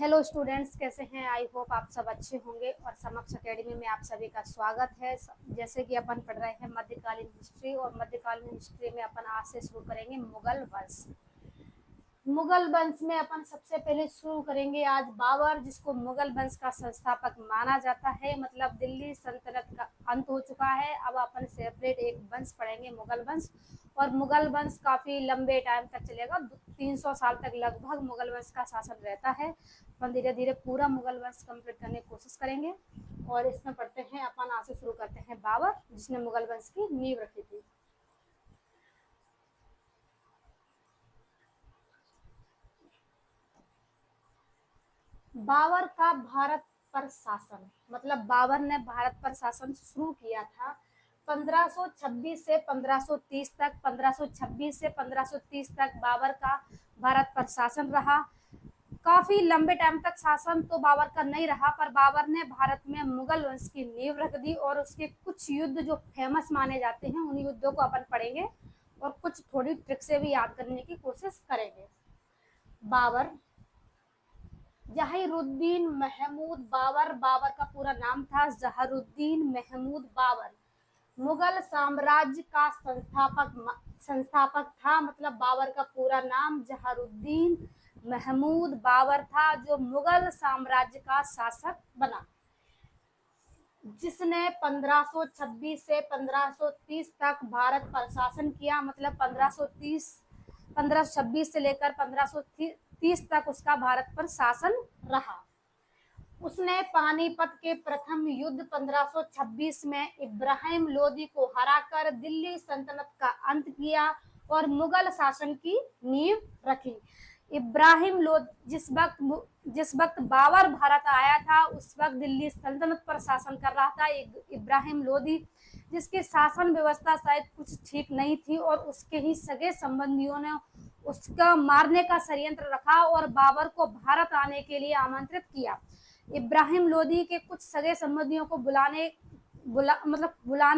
Hello students, कैसे हैं? I hope आप सब अच्छे होंगे और समक्ष एकेडमी में आप सभी का स्वागत है। जैसे कि अपन पढ़ रहे हैं मध्यकालीन हिस्ट्री, और मध्यकालीन हिस्ट्री में अपन आज से शुरू करेंगे मुगल वंश। मुगल वंश में अपन सबसे पहले शुरू करेंगे आज बाबर, जिसको मुगल वंश का संस्थापक माना जाता है। मतलब दिल्ली सल्तनत का अंत हो चुका है, अब अपन सेपरेट एक वंश पढ़ेंगे, मुगल वंश। और मुगल वंश काफी लंबे टाइम तक चलेगा, 300 साल तक लगभग मुगल वंश का शासन रहता है। अपन धीरे धीरे पूरा मुगल वंश कंप्लीट करने की कोशिश करेंगे। और इसमें पढ़ते हैं, अपन आज से शुरू करते हैं बाबर, जिसने मुगल वंश की नींव रखी थी। बाबर का भारत पर शासन, मतलब बाबर ने भारत पर शासन शुरू किया था 1526 से 1530 तक। 1526 से 1530 तक बाबर का भारत पर शासन रहा। काफी लंबे टाइम तक शासन तो बाबर का नहीं रहा, पर बाबर ने भारत में मुगल वंश की नींव रख दी। और उसके कुछ युद्ध जो फेमस माने जाते हैं, उन युद्धों को अपन पढ़ेंगे और कुछ थोड़ी ट्रिक से भी याद करने की कोशिश करेंगे। बाबर जहीरुद्दीन महमूद बाबर, बाबर का पूरा नाम था जहरुद्दीन महमूद बाबर, मुगल साम्राज्य का संस्थापक था। मतलब बाबर का पूरा नाम जहरुद्दीन महमूद बाबर था, जो मुगल साम्राज्य का शासक बना, जिसने 1526 से 1530 तक भारत पर शासन किया। मतलब 1526 से लेकर 1530 तक उसका भारत पर शासन रहा। उसने पानीपत के प्रथम युद्ध 1526 में इब्राहिम लोदी को हराकर दिल्ली सल्तनत का अंत किया और मुगल शासन की नींव रखी। इब्राहिम लोदी जिस वक्त बाबर भारत आया था, उस वक्त दिल्ली सल्तनत पर शासन कर रहा था इब्राहिम लोदी, जिसकी शासन व्यवस्था शायद कुछ ठीक नहीं थी, और उसके ही सगे संबंधियों ने उसका मारने का षड्यंत्र रखा और बाबर को भारत आने के लिए आमंत्रित किया। इब्राहिम लोदी के कुछ सगे संबंधियों को बुलाने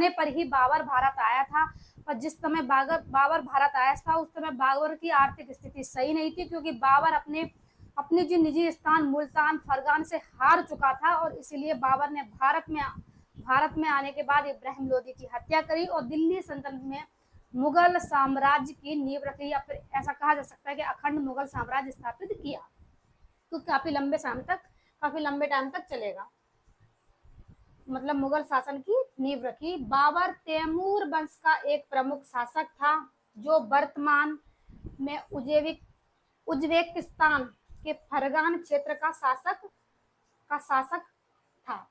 पर ही बाबर भारत आया था। पर जिस समय बाबर भारत आया था, उस समय बाबर की आर्थिक स्थिति सही नहीं थी, क्योंकि बाबर अपने जो निजी स्थान मुल्तान फरगान से हार चुका था, और इसीलिए बाबर ने भारत में आने के बाद इब्राहिम लोदी की हत्या करी और दिल्ली सल्तनत में मुगल साम्राज्य की नींव रखी, या फिर ऐसा कहा जा सकता है कि अखंड मुगल साम्राज्य स्थापित किया। तो काफी लंबे टाइम तक चलेगा। मतलब मुगल शासन की नींव रखी। बाबर तैमूर वंश का एक प्रमुख शासक था, जो वर्तमान में उज्बेकिस्तान के फरगान क्षेत्र का शासक था।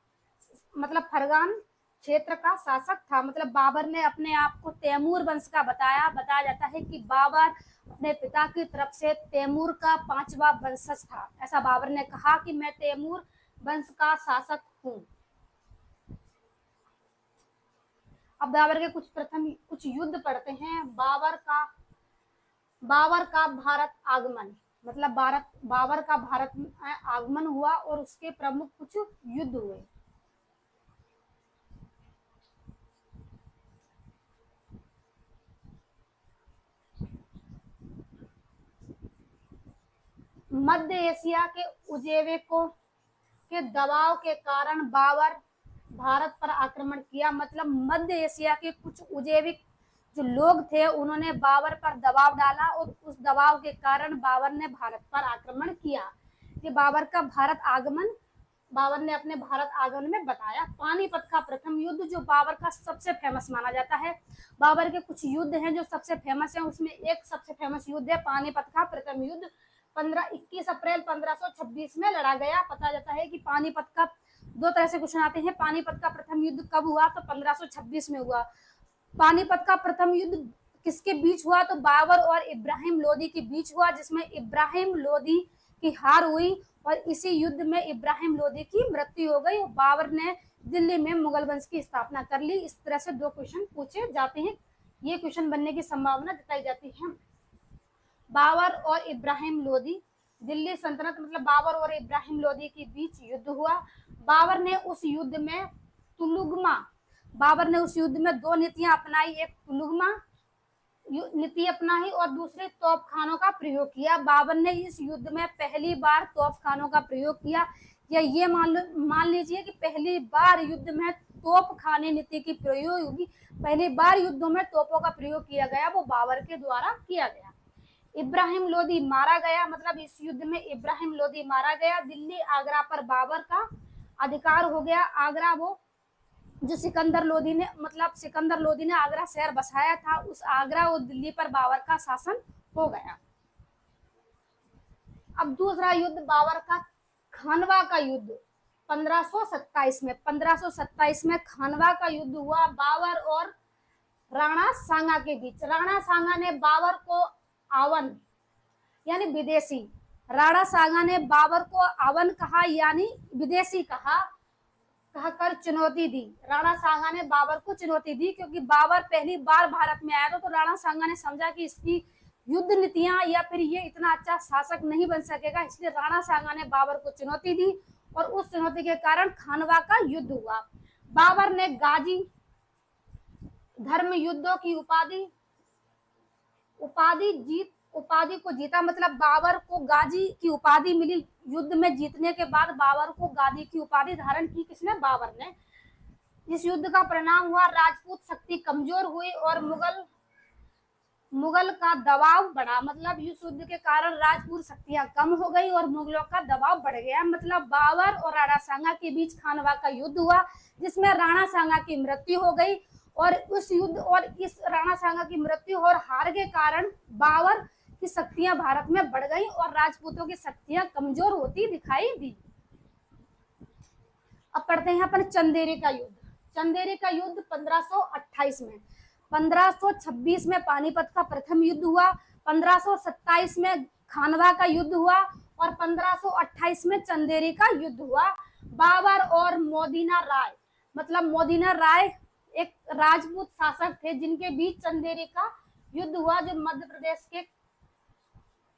मतलब फरगान क्षेत्र का शासक था। मतलब बाबर ने अपने आप को तैमूर वंश का बताया जाता है कि बाबर अपने पिता की तरफ से तैमूर का 5वां वंशज था। ऐसा बाबर ने कहा कि मैं तैमूर वंश का शासक हूँ। अब बाबर के कुछ युद्ध पढ़ते हैं। बाबर का भारत आगमन, मतलब बाबर का भारत में आगमन हुआ और उसके प्रमुख कुछ युद्ध हुए। मध्य एशिया के उज्बेकों के दबाव के कारण बाबर भारत पर आक्रमण किया। मतलब मध्य एशिया के कुछ उज्बेक जो लोग थे, उन्होंने बाबर पर दबाव डाला और उस दबाव के कारण बाबर ने भारत पर आक्रमण किया। ये बाबर ने अपने भारत आगमन में बताया। पानीपत का प्रथम युद्ध, जो बाबर का सबसे फेमस माना जाता है। बाबर के कुछ युद्ध हैं जो सबसे फेमस हैं, उसमें एक सबसे फेमस युद्ध है पानीपत का प्रथम युद्ध। 21 अप्रैल 1526 में लड़ा गया। पता जाता है कि पानीपत का दो तरह से क्वेश्चन आते हैं। पानीपत का प्रथम युद्ध कब हुआ? तो 1526 में हुआ। पानीपत का प्रथम युद्ध किसके बीच हुआ? तो बाबर और इब्राहिम लोदी के बीच हुआ, जिसमें इब्राहिम लोदी की हार हुई और इसी युद्ध में इब्राहिम लोदी की मृत्यु हो गई। बाबर ने दिल्ली में मुगल वंश की स्थापना कर ली। इस तरह से दो क्वेश्चन पूछे जाते हैं, ये क्वेश्चन बनने की संभावना जताई जाती है। बाबर और इब्राहिम लोदी, दिल्ली सल्तनत मतलब बाबर और इब्राहिम लोदी के बीच युद्ध हुआ। बाबर ने उस युद्ध में दो नीतियां अपनाई। एक तुलुगमा नीति अपनाई और दूसरे तोप खानों का प्रयोग किया। बाबर ने इस युद्ध में पहली बार तोप खानों का प्रयोग किया, या ये मान लीजिए कि पहली बार युद्ध में तोप खाने नीति की प्रयोग होगी। पहली बार युद्धों में तोपों का प्रयोग किया गया, वो बाबर के द्वारा किया गया। इब्राहिम लोदी मारा गया, मतलब इस युद्ध में इब्राहिम लोदी मारा गया। दिल्ली आगरा पर बाबर का अधिकार हो गया। आगरा वो जो सिकंदर लोदी ने, मतलब सिकंदर लोदी ने आगरा शहर बसाया था, उस आगरा और दिल्ली पर बाबर का शासन हो गया। अब दूसरा युद्ध बाबर का खानवा का युद्ध 1527 में। 1527 में खानवा का युद्ध हुआ बाबर और राणा सांगा के बीच। राणा सांगा ने बाबर को आवन यानी विदेशी, राणा सांगा ने बाबर को आवन कहा यानी विदेशी कहकर चुनौती दी। राणा सांगा ने बाबर को चुनौती दी, क्योंकि बाबर पहली बार भारत में आया था, तो राणा सांगा ने समझा कि इसकी युद्ध नीतियां या फिर ये इतना अच्छा शासक नहीं बन सकेगा, इसलिए राणा सांगा ने बाबर को चुनौती दी और उस चुनौती के कारण खानवा का युद्ध हुआ। बाबर ने गाजी धर्म युद्धों की उपाधि को जीता, मतलब बाबर को गाजी की उपाधि मिली। युद्ध में जीतने के बाद बाबर को गाजी की उपाधि धारण की किसने? बाबर ने। इस युद्ध का परिणाम हुआ राजपूत शक्ति कमजोर हुई और मुगल का दबाव बढ़ा, मतलब इस युद्ध के कारण राजपूत शक्तियां कम हो गई और मुगलों का दबाव बढ़ गया। मतलब बाबर और राणा सांगा के बीच खानवा का युद्ध हुआ, जिसमें राणा सांगा की मृत्यु हो गई और उस युद्ध और इस राणा सांगा की मृत्यु और हार के कारण बाबर की शक्तियां भारत में बढ़ गई और राजपूतों की शक्तियां कमजोर होती दिखाई दी। अब पढ़ते हैं अपन चंदेरी का युद्ध। चंदेरी का युद्ध 1528 में। 1526 में पानीपत का प्रथम युद्ध हुआ। 1527 में खानवा का युद्ध हुआ और 1528 में चंदेरी का युद्ध हुआ। बाबर और मोदीना राय, मतलब मोदीना राय एक राजपूत शासक थे जिनके बीच चंदेरी का युद्ध हुआ, जो मध्य प्रदेश के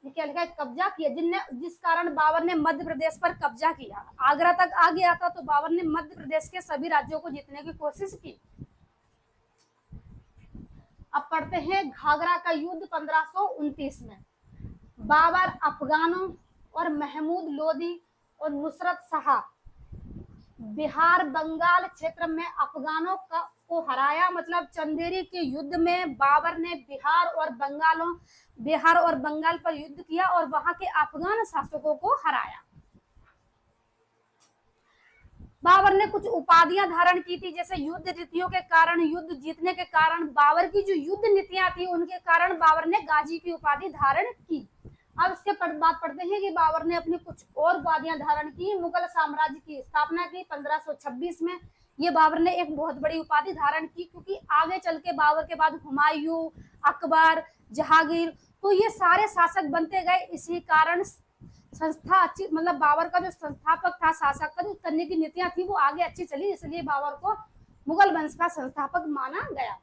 क्या लिखा है, कब्जा किया, जिस कारण बाबर ने मध्य प्रदेश पर कब्जा किया। आगरा तक आ गया था, तो बाबर ने मध्य प्रदेश के सभी राज्यों को जीतने की कोशिश की। अब पढ़ते हैं घाघरा का युद्ध 1529 में। बाबर अफगानों और महमूद लोदी और नुसरत शाह बिहार बंगाल क्षेत्र में अफगानों को हराया, मतलब चंदेरी के युद्ध में बाबर ने बिहार और बंगाल पर युद्ध किया और वहां के अफगान शासकों को हराया। बाबर ने कुछ उपाधियां धारण की थी, जैसे युद्ध नीतियों के कारण, युद्ध जीतने के कारण, बाबर की जो युद्ध नीतियां थी उनके कारण बाबर ने गाजी की उपाधि धारण की। अब इसके बाद पढ़ते हैं कि बाबर ने अपनी कुछ और उपाधियां धारण की। मुगल साम्राज्य की स्थापना की 1526 में। ये बाबर ने एक बहुत बड़ी उपाधि धारण की, क्योंकि आगे चल के बाबर के बाद हुमायूं, अकबर, जहांगीर, तो ये सारे शासक बनते गए। इसी कारण संस्था अच्छी, मतलब बाबर का जो संस्थापक था, शासक का जो करने की नीतियां थी वो आगे अच्छी चली, इसलिए बाबर को मुगल वंश का संस्थापक माना गया।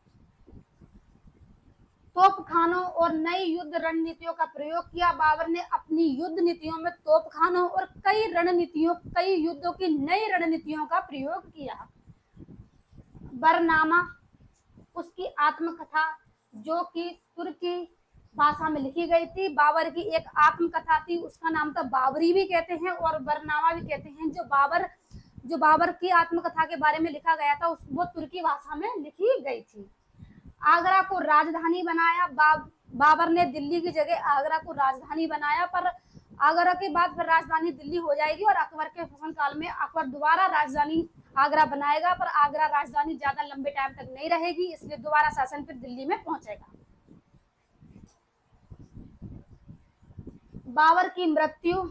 तोप खानों और नई युद्ध रणनीतियों का प्रयोग किया। बाबर ने अपनी युद्ध नीतियों में तोप खानों और कई युद्धों की नई रणनीतियों का प्रयोग किया। बरनामा उसकी आत्मकथा, जो कि तुर्की भाषा में लिखी गई थी। बाबर की एक आत्मकथा थी, उसका नाम था बाबरी भी कहते हैं और बरनामा भी कहते हैं। जो बाबर की आत्मकथा के बारे में लिखा गया था वो तुर्की भाषा में लिखी गई थी। आगरा को राजधानी बनाया। बाबर ने दिल्ली की जगह आगरा को राजधानी बनाया, पर आगरा के बाद फिर राजधानी दिल्ली हो जाएगी और अकबर के शासन काल में अकबर दोबारा राजधानी आगरा बनाएगा, पर आगरा राजधानी ज्यादा लंबे टाइम तक नहीं रहेगी, इसलिए दोबारा शासन फिर दिल्ली में पहुंचेगा। बाबर की मृत्यु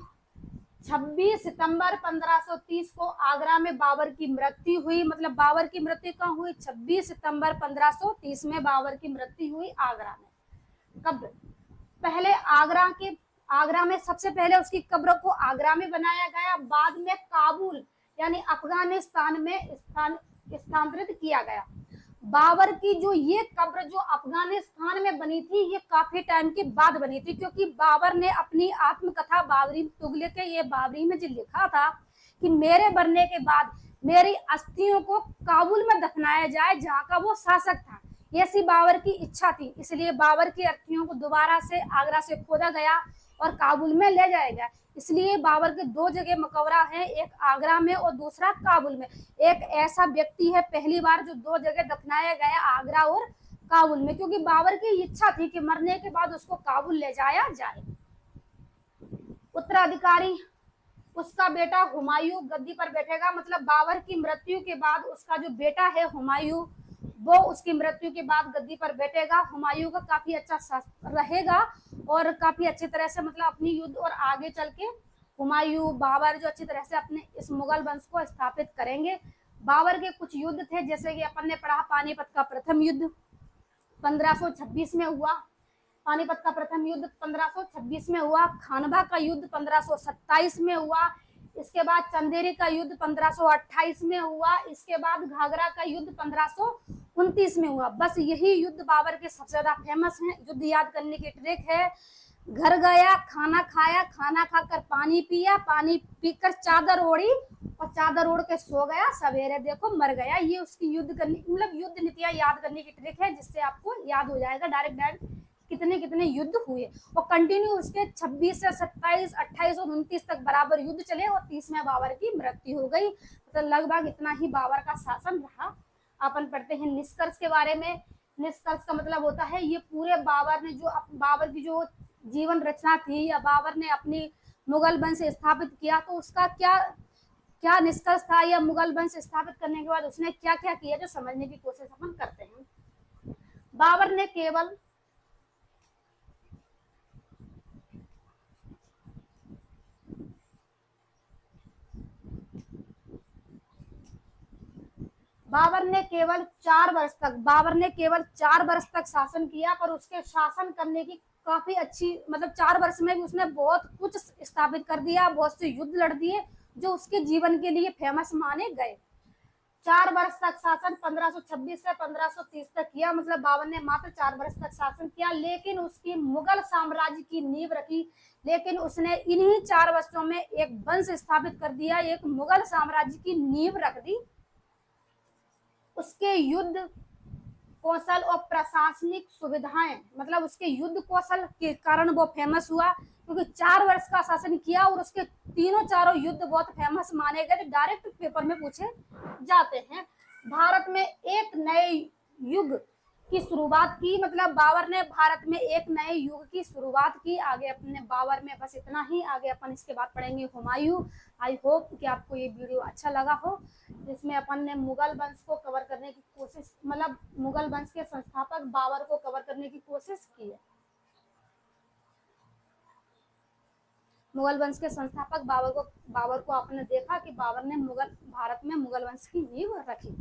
26 सितंबर 1530 को आगरा में बाबर की मृत्यु हुई। मतलब बाबर की मृत्यु कहाँ हुई? 26 सितंबर 1530 में बाबर की मृत्यु हुई आगरा में। कब? पहले आगरा में सबसे पहले उसकी कब्र को आगरा में बनाया गया, बाद में काबुल यानी अफगानिस्तान में स्थानांतरित किया गया। बाबर की जो ये कब्र जो अफगानिस्तान में बनी थी, ये काफी टाइम के बाद बनी थी, क्योंकि बाबर ने अपनी आत्मकथा बाबरी तुगलक ये बाबरी में जो लिखा था कि मेरे मरने के बाद मेरी अस्थियों को काबुल में दफनाया जाए, जहाँ का वो शासक था। ये सी बाबर की इच्छा थी, इसलिए बाबर की अर्थियों को दोबारा से आगरा से खोदा गया और काबुल में ले जाया गया। इसलिए बाबर के दो जगह मकबरा है, एक आगरा में और दूसरा काबुल में। एक ऐसा व्यक्ति है पहली बार जो दो जगह दफनाया गया, आगरा और काबुल में, क्योंकि बाबर की इच्छा थी कि मरने के बाद उसको काबुल ले जाया जाए। उत्तराधिकारी उसका बेटा हुमायूं गद्दी पर बैठेगा, मतलब बाबर की मृत्यु के बाद उसका जो बेटा है हुमायूं, वो उसकी मृत्यु के बाद गद्दी पर बैठेगा। हुमायूं का काफी अच्छा रहेगा और काफी अच्छी तरह से मतलब अपनी युद्ध और आगे चल के हुमायूं बाबर जो अच्छी तरह से अपने इस मुगल वंश को स्थापित करेंगे। बाबर के कुछ युद्ध थे, जैसे कि अपन ने पढ़ा पानीपत का प्रथम युद्ध 1526 में हुआ, पानीपत का प्रथम युद्ध 1526 में हुआ। खानवा का युद्ध 1527 में हुआ। इसके बाद चंदेरी का युद्ध 1528 में हुआ। इसके बाद घाघरा का युद्ध 1529 में हुआ। बस यही युद्ध बाबर के सबसे ज्यादा फेमस हैं। युद्ध याद करने की ट्रिक है, घर गया, खाना खाया, खाना खाकर पानी पिया, पानी पीकर चादर ओढ़ी और चादर ओढ़ के सो गया, सवेरे देखो मर गया। ये उसकी युद्ध करने मतलब युद्ध नीतियां याद करने की ट्रिक है, जिससे आपको याद हो जाएगा डायरेक्ट कितने कितने युद्ध हुए। और कंटिन्यू उसके 26 से 27, 28 और 29 तक बराबर युद्ध चले और 30 में बाबर की मृत्यु हो गई। तो लगभग इतना ही बाबर का शासन रहा। अपन पढ़ते हैं निष्कर्ष के बारे में। निष्कर्ष का मतलब होता है ये पूरे बाबर ने जो बाबर की जो जीवन रचना थी या बाबर ने अपनी मुगल वंश स्थापित किया, तो उसका क्या क्या निष्कर्ष था, या मुगल वंश स्थापित करने के बाद उसने क्या क्या किया, जो समझने की कोशिश अपन करते हैं। बाबर ने केवल बाबर ने केवल 4 वर्ष तक शासन किया, पर उसके शासन करने की काफी अच्छी मतलब 4 वर्ष में भी उसने बहुत कुछ स्थापित कर दिया, बहुत से युद्ध लड़ दिए जो उसके जीवन के लिए फेमस माने गए। 4 वर्ष तक शासन 1526 से 1530 तक किया, मतलब बाबर ने मात्र 4 वर्ष तक शासन किया, लेकिन उसकी मुगल साम्राज्य की नींव रखी। लेकिन उसने इन्हीं 4 वर्षों में एक वंश स्थापित कर दिया, एक मुगल साम्राज्य की नींव रख दी। उसके युद्ध कौशल और प्रशासनिक सुविधाएं, मतलब उसके युद्ध कौशल के कारण वो फेमस हुआ, क्योंकि 4 वर्ष का शासन किया और उसके तीनों चारों युद्ध बहुत फेमस माने गए, डायरेक्ट पेपर में पूछे जाते हैं। भारत में एक नए युग की शुरुआत की, मतलब बाबर ने भारत में एक नए युग की शुरुआत की। आगे अपने बाबर में बस इतना ही, आगे अपन इसके बाद पढ़ेंगे हुमायूं। आई होप कि आपको ये वीडियो अच्छा लगा हो, जिसमें अपन ने मुगल वंश को कवर करने की कोशिश, मतलब मुगल वंश के संस्थापक बाबर को कवर करने की कोशिश की है। मुगल वंश के संस्थापक बाबर को आपने देखा कि बाबर ने भारत में मुगल वंश की नींव रखी।